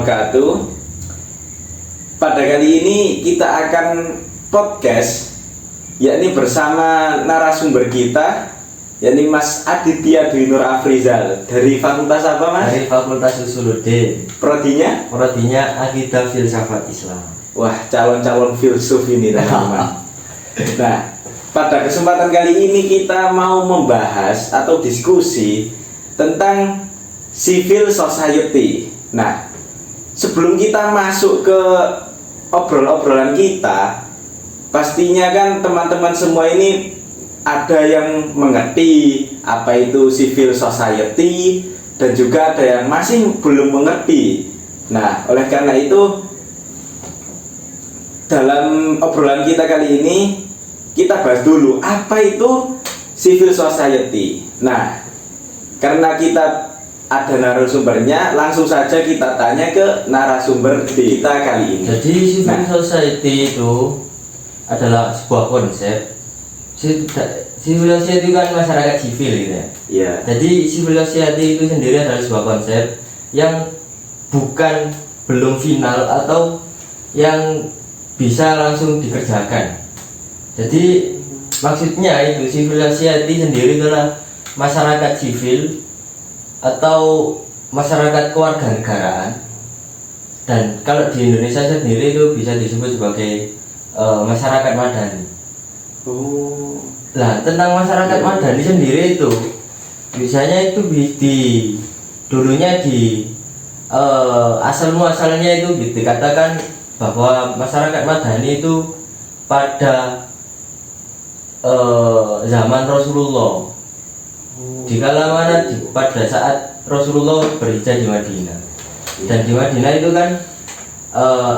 wabarakatuh. Pada kali ini kita akan podcast, yakni bersama narasumber kita, yakni Mas Aditya Dwi Nur Afrizal. Dari fakultas apa, Mas? Dari Fakultas Usuluddin. Prodinya? Prodinya Akidah Filsafat Islam. Wah, calon-calon filsuf ini teman-teman. Nah, pada kesempatan kali ini kita mau membahas atau diskusi tentang civil society. Nah, sebelum kita masuk ke obrolan kita, pastinya kan teman-teman semua ini ada yang mengerti apa itu civil society dan juga ada yang masih belum mengerti. Nah, oleh karena itu dalam obrolan kita kali ini kita bahas dulu apa itu civil society. Nah, karena kita ada narasumbernya, langsung saja kita tanya ke narasumber kita kali ini. Jadi civil society itu adalah sebuah konsep. Civil society itu kan masyarakat sivil gitu ya. Iya. Jadi civil society itu sendiri adalah sebuah konsep yang belum final atau yang bisa langsung dikerjakan. Jadi maksudnya itu civil society sendiri adalah masyarakat sivil atau masyarakat kewarganegaraan, dan kalau di Indonesia sendiri itu bisa disebut sebagai masyarakat madani. Oh. Nah, tentang masyarakat madani sendiri itu biasanya itu dulunya di asal muasalnya itu dikatakan bahwa masyarakat madani itu pada zaman Rasulullah. Dikala mana pada saat Rasulullah berhijrah di Madinah. Dan di Madinah itu kan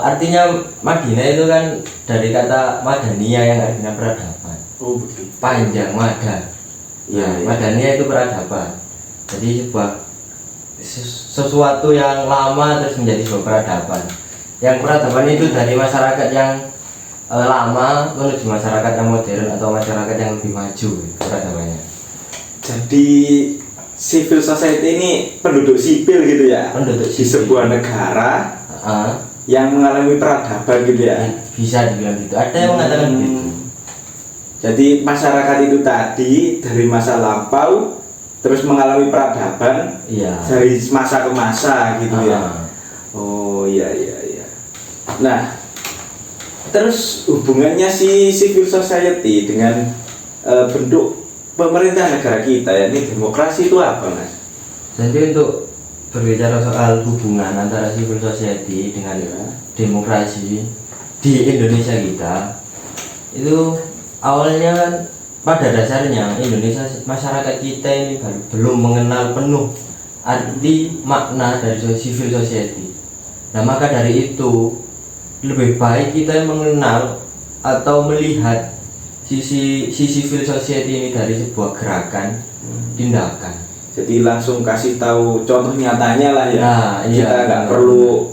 artinya Madinah itu kan dari kata Madaniyah yang artinya peradaban. Oh, begitu. Panjang Madan. Ya, Madaniyah itu peradaban. Jadi sesuatu yang lama terus menjadi sebuah peradaban. Yang peradaban itu dari masyarakat yang lama menuju masyarakat yang modern atau masyarakat yang lebih maju peradabannya. Jadi civil society ini penduduk sipil gitu ya? Penduduk di sipil. sebuah negara yang mengalami peradaban gitu ya? Bisa dibilang gitu. Ada yang mengatakan gitu. Jadi masyarakat itu tadi dari masa lampau terus mengalami peradaban, Iya. dari masa ke masa gitu ya? Oh iya. Nah, terus hubungannya si civil society dengan bentuk pemerintah negara kita, yakni demokrasi, itu apa, Mas? Jadi untuk berbicara soal hubungan antara civil society dengan demokrasi di Indonesia kita, itu awalnya kan pada dasarnya Indonesia, masyarakat kita ini belum mengenal penuh arti makna dari civil society. Nah, maka dari itu lebih baik kita mengenal atau melihat sisi civil society ini dari sebuah gerakan, tindakan. Jadi langsung kasih tahu contoh nyatanya lah ya. Nah, iya, kita nggak perlu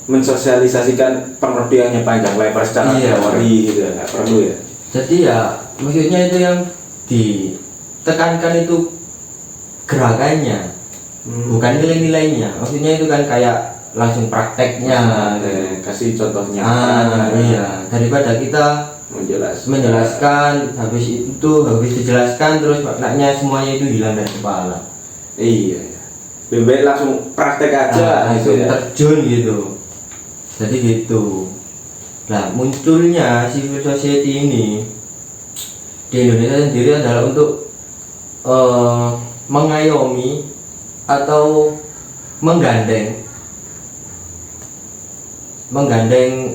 mensosialisasikan pengertiannya panjang lebar secara teori gitu, nggak perlu ya. Jadi ya maksudnya itu yang ditekankan itu gerakannya, bukan nilai-nilainya. Maksudnya itu kan kayak langsung prakteknya, kasih contohnya. Iya, daripada kita menjelaskan habis dijelaskan terus maknanya semuanya itu hilang dari kepala. Iya. Lebih baik langsung praktek aja langsung gitu ya. terjun gitu. Jadi gitu. Nah, munculnya civil society ini di Indonesia sendiri adalah untuk mengayomi atau menggandeng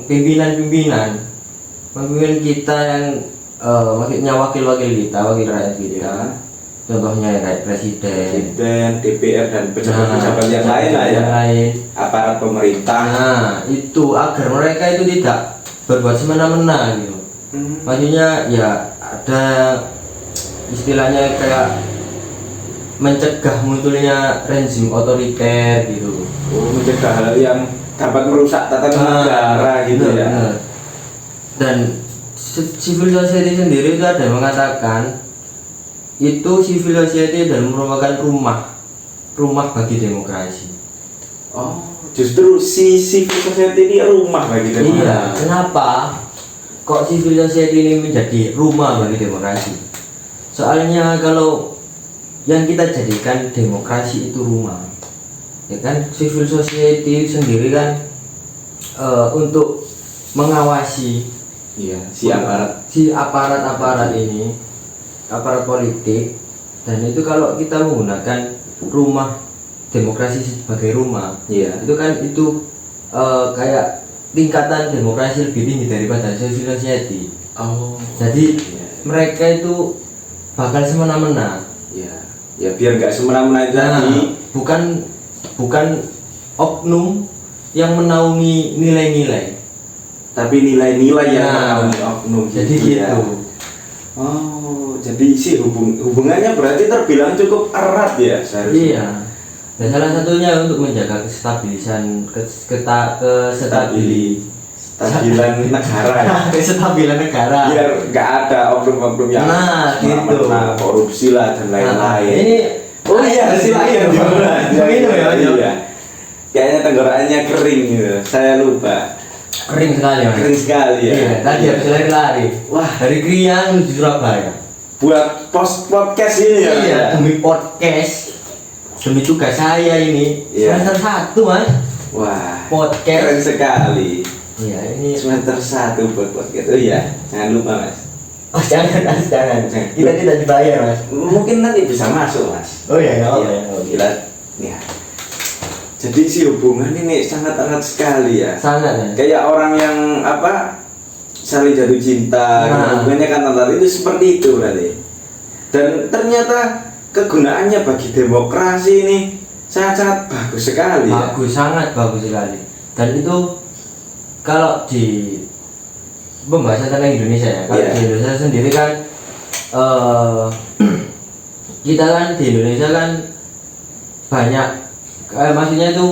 pimpinan kita yang maksudnya wakil rakyat kita. Contohnya ya kayak presiden, DPR dan pejabat-pejabat yang lain lah ya. Aparat pemerintah. Nah, itu agar mereka itu tidak berbuat semena-mena gitu. Maksudnya ya ada istilahnya kayak mencegah munculnya rezim otoriter gitu. Mencegah hal yang dapat merusak tatanan negara gitu ya. Benar. Dan civil society sendiri itu ada yang mengatakan itu civil society dan merupakan rumah bagi demokrasi. Oh, justru si civil society ini rumah bagi demokrasi. Iya, kenapa kok civil society ini menjadi rumah bagi demokrasi? Soalnya kalau yang kita jadikan demokrasi itu rumah, ya kan, civil society sendiri kan untuk mengawasi Iya, si aparat ini, aparat politik. Dan itu kalau kita menggunakan rumah demokrasi sebagai rumah, Iya. itu kan kayak tingkatan demokrasi lebih tinggi daripada civil society. Oh. Jadi Iya. mereka itu bakal semena-mena. Ya, ya biar nggak semena-mena itu Nah, tadi. bukan oknum yang menaungi nilai-nilai. Tapi nilai-nilai yang Nah, menaungi oknum jadi ya. gitu. Oh, jadi sih hubungannya berarti terbilang cukup erat ya seharusnya. Iya. Dan salah satunya untuk menjaga Stabilan negara ya. kestabilan negara. Biar nggak ada oknum-oknum yang Nah, gitu. semena-mena, korupsi lah dan lain-lain. Ini Oh iya, silakan minum ya, Mas. Iya. Kayaknya tenggorokannya kering gitu. Saya lupa. Kering sekali, Mas. Kering sekali ya. Iya, tadi Iya. habis lari-lari. Wah. Dari Krian menuju Surabaya. Buat podcast ini ya. Iya, demi podcast. Demi tugas saya ini. Iya. Semester 1, Mas. Wah, Podcast. keren sekali. Iya, ini. Semester 1 buat podcast. Oh iya, jangan lupa Mas. Oh, jangan, Mas, jangan. Jangan. Kita tidak dibayar, Mas. Mungkin nanti bisa masuk Mas. Oh iya, nggak apa-apa, Iya, nggak apa-apa. gila. Ya. Jadi si hubungan ini sangat erat sekali ya. Sangat, Mas. Kayak orang yang saling jatuh cinta, Nah. hubungannya kan antara itu seperti itu berarti. Dan ternyata kegunaannya bagi demokrasi ini sangat-sangat bagus sekali. Ya. Bagus, sangat bagus sekali. Dan itu kalau di pembahasan tentang Indonesia ya, kalau Iya. di Indonesia sendiri kan kita kan di Indonesia kan banyak, maksudnya itu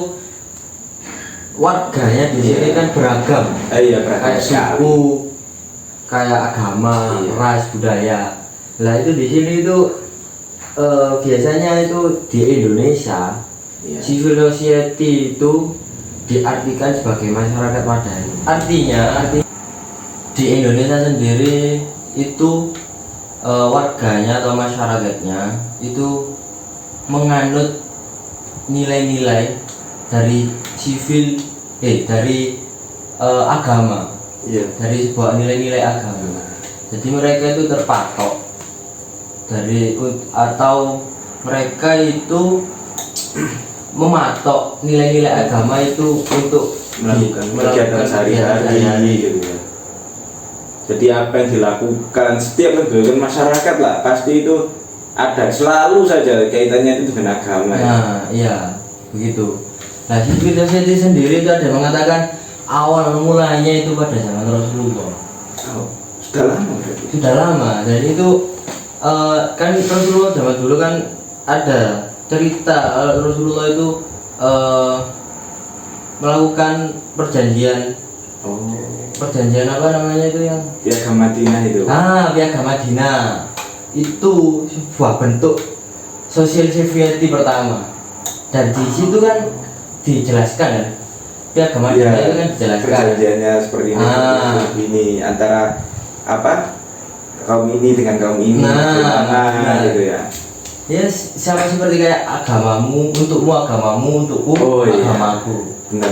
warganya di sini Iya. kan beragam, Iya, beragam kayak sekali. suku, kayak agama, Iya. ras, budaya. Lah itu di sini itu biasanya itu di Indonesia Iya. civil society itu diartikan sebagai masyarakat madani. Artinya di Indonesia sendiri itu warganya atau masyarakatnya itu menganut nilai-nilai dari dari agama, Iya. dari sebuah nilai-nilai agama. Jadi mereka itu terpatok atau mereka itu mematok nilai-nilai agama itu untuk melakukan kegiatan sehari-hari gitu ya. Jadi apa yang dilakukan setiap kegiatan masyarakat lah pasti itu ada selalu saja kaitannya itu dengan agama. Ya. Nah, iya, begitu. Nah, civil society sendiri itu ada mengatakan awal mulanya itu pada zaman Rasulullah. Oh, sudah lama berarti. Sudah lama, dan itu kan Rasulullah zaman dulu kan ada cerita Rasulullah itu melakukan perjanjian apa namanya itu yang Piagam Madinah itu. Piagam Madinah. Itu sebuah bentuk social security pertama, dan di situ kan dijelaskan kan Piagam Madinah itu kan dijelaskan perjanjiannya seperti ini, seperti ini antara kaum ini dengan kaum ini, bagaimana gitu ya. Sama seperti kayak agamamu untukku, agamaku. Benar.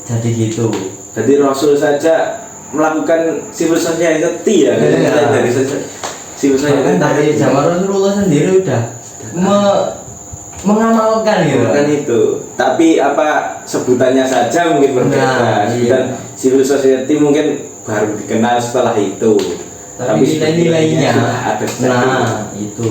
Jadi gitu. Jadi Rasul saja melakukan civil society ya, Iya. dari civil society Bahkan dari zaman Rasulullah sendiri udah mengamalkan gitu. kan itu. Tapi sebutannya saja mungkin berbeda. Nah, Sebutan iya. civil society mungkin baru dikenal setelah itu. Tapi nilai-nilainya sudah ada sejak dulu. nah itu.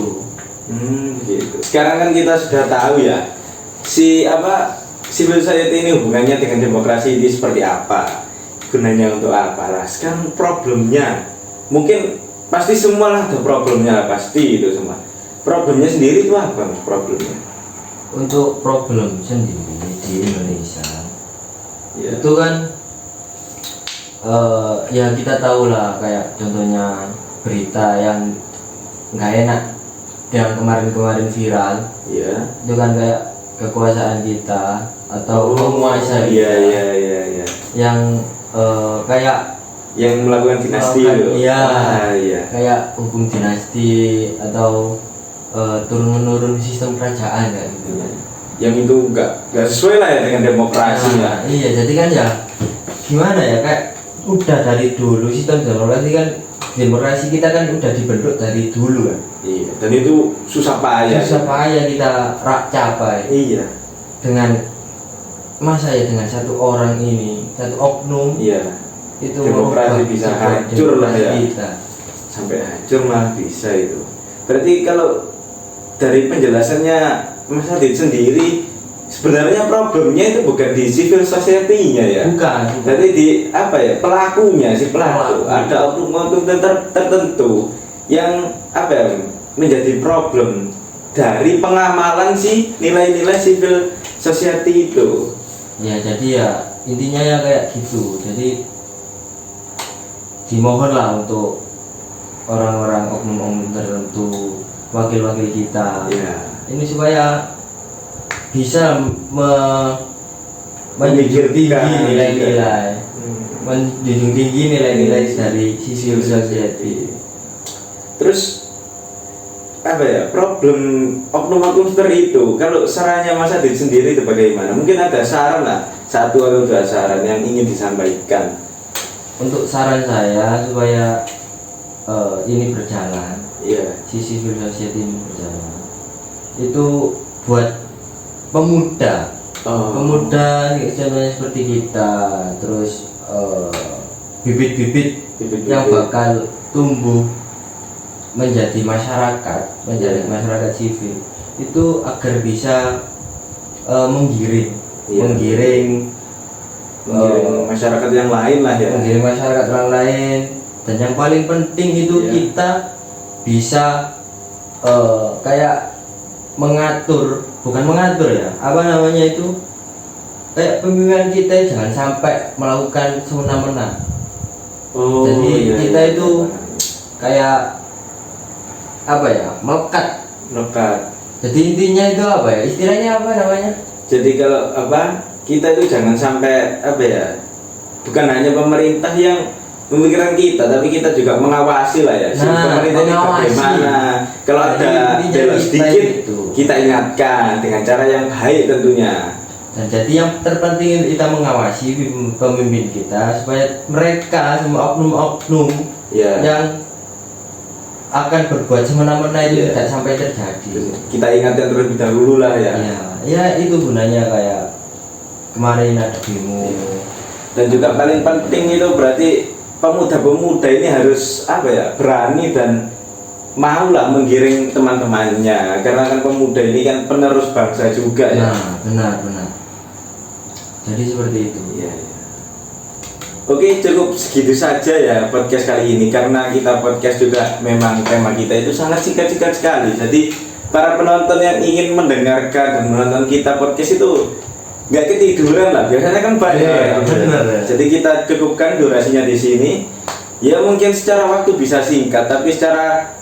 Gitu. Sekarang kan kita sudah tahu ya civil society ini hubungannya dengan demokrasi ini seperti apa, gunanya untuk apa lah. Sekarang problemnya mungkin pasti semua lah ada problemnya lah, pasti itu semua. Problemnya sendiri itu apa Mas, problemnya? Untuk problem sendiri di Indonesia Ya. itu kan ya kita tahu lah, kayak contohnya berita yang nggak enak yang kemarin viral Ya. itu kan kayak kekuasaan kita atau menguasai iya kita, iya iya iya yang kayak yang melakukan dinasti melakukan- itu. iya. Iya kayak hukum dinasti atau turun menurun sistem kerajaan kayak gitu kan. yang itu nggak sesuai lah ya dengan demokrasi lah. Iya, jadi kan ya gimana ya, kayak udah dari dulu sistem demokrasi kita kan udah dibentuk dari dulu kan. Iya, dan itu susah payah. Susah payah kita capai Iya, dengan masa ya dengan satu orang ini, satu oknum iya. itu Demokrasi merubah bisa sebuah hancur lah demokrasi ya. kita. Sampai hancur malah bisa itu. Berarti kalau dari penjelasannya Mas Adit sendiri, sebenarnya problemnya itu bukan di civil society-nya ya. Bukan. Berarti di apa ya, pelakunya si pelaku. Pelaku. Ada oknum-oknum tertentu yang apa ya, menjadi problem dari pengamalan si nilai-nilai civil society itu. Ya jadi ya intinya ya kayak gitu. Jadi dimohonlah untuk orang-orang oknum-oknum tertentu, wakil-wakil kita, Ya. ini supaya bisa menjunjung tinggi Memikirkan nilai-nilai, menjunjung tinggi nilai-nilai dari civil Civil society. Terus apa ya, problem oknum-oknum seperti itu, kalau sarannya Mas Adit sendiri itu bagaimana? Mungkin ada saran lah, satu atau dua saran yang ingin disampaikan. Untuk saran saya supaya ini berjalan, Iya. si civil society ini berjalan, itu buat pemuda, pemuda nih, contohnya seperti kita, terus bibit-bibit yang bakal tumbuh menjadi masyarakat, menjadi masyarakat sivil itu agar bisa menggiring, Iya. menggiring masyarakat yang lain lah ya. menggiring masyarakat orang lain, dan yang paling penting itu Iya. kita bisa kayak mengatur, bukan mengatur ya, apa namanya itu, kayak pemimpinan kita jangan sampai melakukan semena-mena. Oh, Jadi iya, kita iya. itu kayak apa ya, melekat. Lekat. Jadi intinya itu apa ya, istilahnya apa namanya, Jadi kalau apa, kita itu jangan sampai apa ya, bukan hanya pemerintah yang memikirkan kita, tapi kita juga mengawasi lah ya. Si Nah, pemerintah ini mengawasi. bagaimana. Kalau Jadi ada intinya belok kita sedikit, itu. kita ingatkan dengan cara yang baik tentunya. dan jadi yang terpenting itu kita mengawasi pemimpin kita supaya mereka semua oknum-oknum Ya. yang akan berbuat semena-mena itu Iya. tidak sampai terjadi. Kita ingatkan terlebih dahulu lah ya. Ya itu gunanya kayak kemarin ada demo. Dan juga paling penting itu berarti pemuda-pemuda ini harus apa ya, berani dan maulah menggiring teman-temannya, karena kan pemuda ini kan penerus bangsa juga ya. Nah, benar. Jadi seperti itu. Iya, iya. Oke, cukup segitu saja ya podcast kali ini, karena kita podcast juga memang tema kita itu sangat singkat-singkat sekali. Jadi para penonton yang ingin mendengarkan dan menonton kita podcast itu nggak ketiduran lah. Biasanya kan banyak. Iya, benar ya. Jadi kita cukupkan durasinya di sini. Ya mungkin secara waktu bisa singkat, tapi secara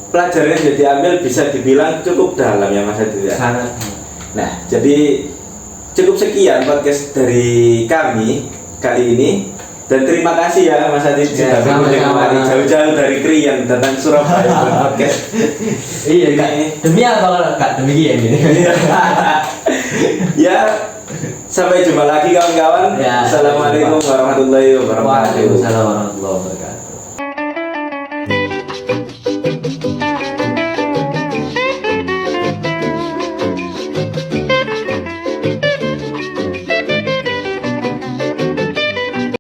pelajaran yang diambil bisa dibilang cukup dalam ya Mas Adit ya. Sangat. Nah, jadi cukup sekian podcast dari kami kali ini, dan terima kasih ya Mas Adit Ya, sudah berkunjung sama-sama. kemari jauh-jauh dari Krian datang Surabaya buat podcast. Iya, Ini- Kak. Demi apa kalau Kak demikian ini? Ya, sampai jumpa lagi kawan-kawan. Ya, Assalamualaikum warahmatullahi wabarakatuh. Waalaikumsalam warahmatullahi wabarakatuh.